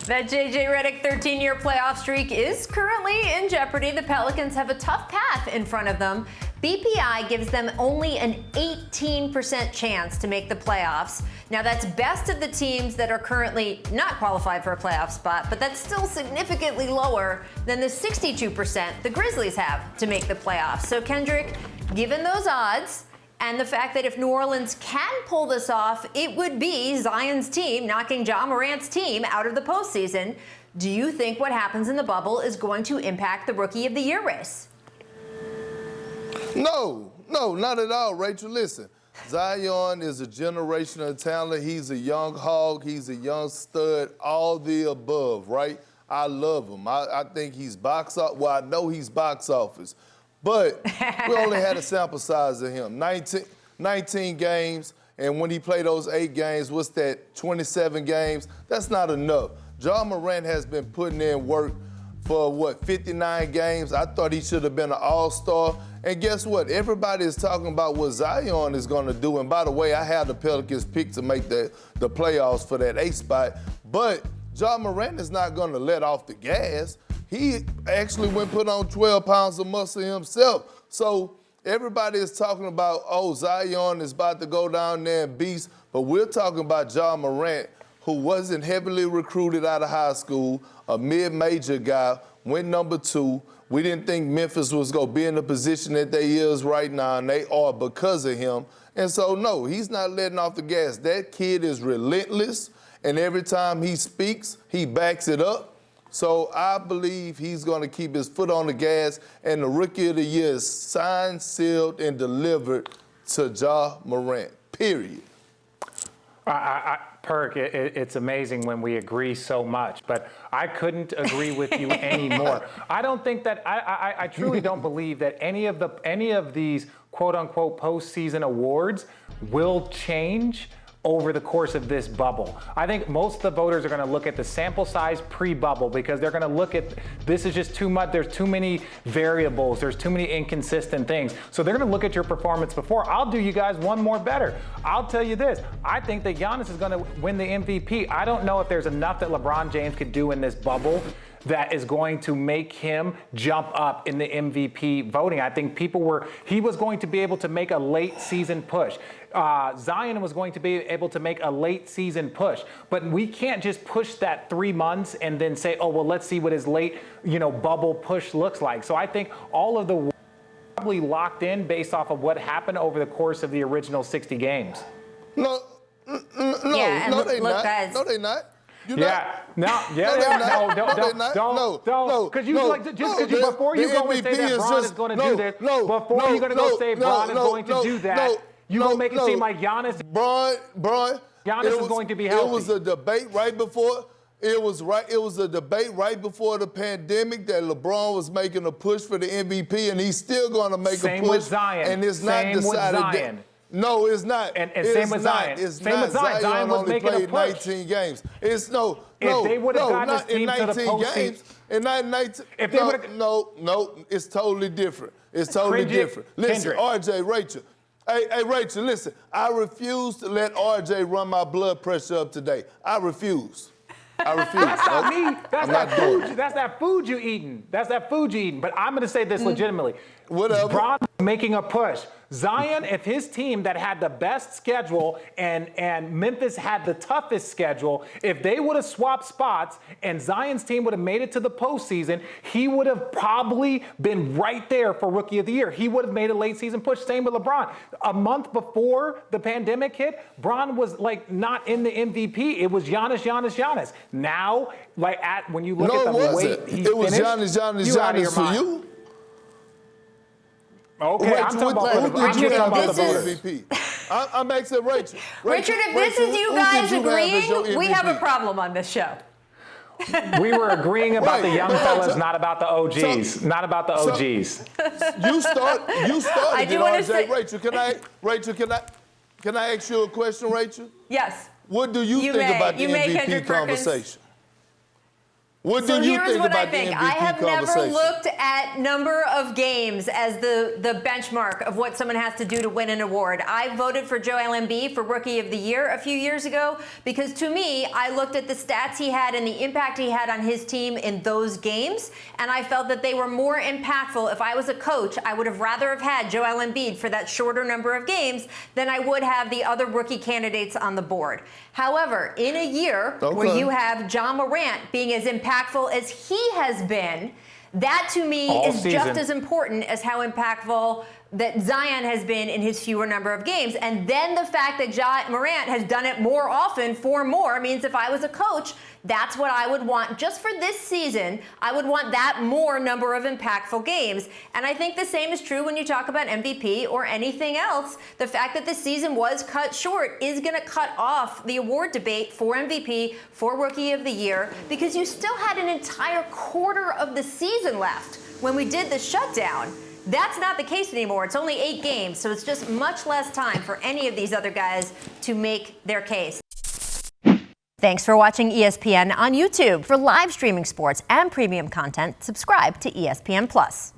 That J.J. Redick 13-year playoff streak is currently in jeopardy. The Pelicans have a tough path in front of them. BPI gives them only an 18% chance to make the playoffs. Now, that's best of the teams that are currently not qualified for a playoff spot, but that's still significantly lower than the 62% the Grizzlies have to make the playoffs. So, Kendrick, given those odds, and the fact that if New Orleans can pull this off, it would be Zion's team knocking Ja Morant's team out of the postseason. Do you think what happens in the bubble is going to impact the Rookie of the Year race? No, not at all, Rachel. Listen, Zion is a generational talent. He's a young hog. He's a young stud, all the above, right? I love him. I think he's box office. Well, I know he's box office. But we only had a sample size of him, 19 games, and when he played those 8 games, what's that, 27 games? That's not enough. Ja Morant has been putting in work for, 59 games? I thought he should have been an all-star. And guess what? Everybody is talking about what Zion is going to do. And by the way, I had the Pelicans pick to make the playoffs for that 8th spot. But Ja Morant is not going to let off the gas. He actually went put on 12 pounds of muscle himself. So everybody is talking about, Zion is about to go down there and beast. But we're talking about Ja Morant, who wasn't heavily recruited out of high school, a mid-major guy, went number 2. We didn't think Memphis was going to be in the position that they is right now, and they are because of him. And so, no, he's not letting off the gas. That kid is relentless, and every time he speaks, he backs it up. So I believe he's going to keep his foot on the gas, and the Rookie of the Year is signed, sealed, and delivered to Ja Morant, period. Perk, it's amazing when we agree so much, but I couldn't agree with you anymore. I don't think that I truly don't believe that any of these quote unquote postseason awards will change over the course of this bubble. I think most of the voters are going to look at the sample size pre-bubble because they're going to look at this is just too much. There's too many variables. There's too many inconsistent things. So they're going to look at your performance before. I'll do you guys one more better. I'll tell you this. I think that Giannis is going to win the MVP. I don't know if there's enough that LeBron James could do in this bubble that is going to make him jump up in the MVP voting. I think he was going to be able to make a late season push. Zion was going to be able to make a late season push, but we can't just push that 3 months and then say, let's see what his late, bubble push looks like. So I think all of the probably locked in based off of what happened over the course of the original 60 games. No, they not. Guys. No, they not. Don't, because before you go and say that Bron is going to do this, before you're going to go say Bron is going to do that, you're going to make it seem like Giannis is going to be healthy. It was a debate right before. It was a debate right before the pandemic that LeBron was making a push for the MVP, and he's still going to make a push. Same with Zion. And it's not decided. No, it's not. And same with Zion. Same with Zion. Zion was making a push. 19 games. If they would have gotten his team to the postseason. It's totally different. It's totally different. Listen, RJ, Rachel. Hey, Rachel, listen. I refuse to let RJ run my blood pressure up today. I refuse. That's not me. That's that food you eating. But I'm going to say this legitimately. Whatever. Bron making a push. Zion, if his team that had the best schedule and Memphis had the toughest schedule, if they would have swapped spots and Zion's team would have made it to the postseason, he would have probably been right there for Rookie of the Year. He would have made a late season push. Same with LeBron. A month before the pandemic hit, Bron was not in the MVP. It was Giannis. Now, when you look at the way he it was finished, Giannis for you. Okay, Rachel, I'm talking about the MVP. I'm asking Rachel. Richard, if this is you guys agreeing, we have a problem on this show. We were agreeing about the young fellas, not about the OGs. You started it, RJ. Rachel, can I ask you a question, Rachel? Yes. What do you think about the MVP conversation? What So do you here's think what I about think. the MVP I have never conversation? looked at number of games as the benchmark of what someone has to do to win an award. I voted for Joel Embiid for Rookie of the Year a few years ago because to me, I looked at the stats he had and the impact he had on his team in those games, and I felt that they were more impactful. If I was a coach, I would have rather have had Joel Embiid for that shorter number of games than I would have the other rookie candidates on the board. However, in a year where you have Ja Morant being as impactful as he has been, that to me All is season. just as important as how impactful that Zion has been in his fewer number of games. And then the fact that Ja Morant has done it more often for more means if I was a coach, that's what I would want. Just for this season, I would want that more number of impactful games. And I think the same is true when you talk about MVP or anything else. The fact that this season was cut short is going to cut off the award debate for MVP, for Rookie of the Year, because you still had an entire quarter of the season left when we did the shutdown. That's not the case anymore. It's only 8 games, so it's just much less time for any of these other guys to make their case. Thanks for watching ESPN on YouTube. For live streaming sports and premium content, subscribe to ESPN+.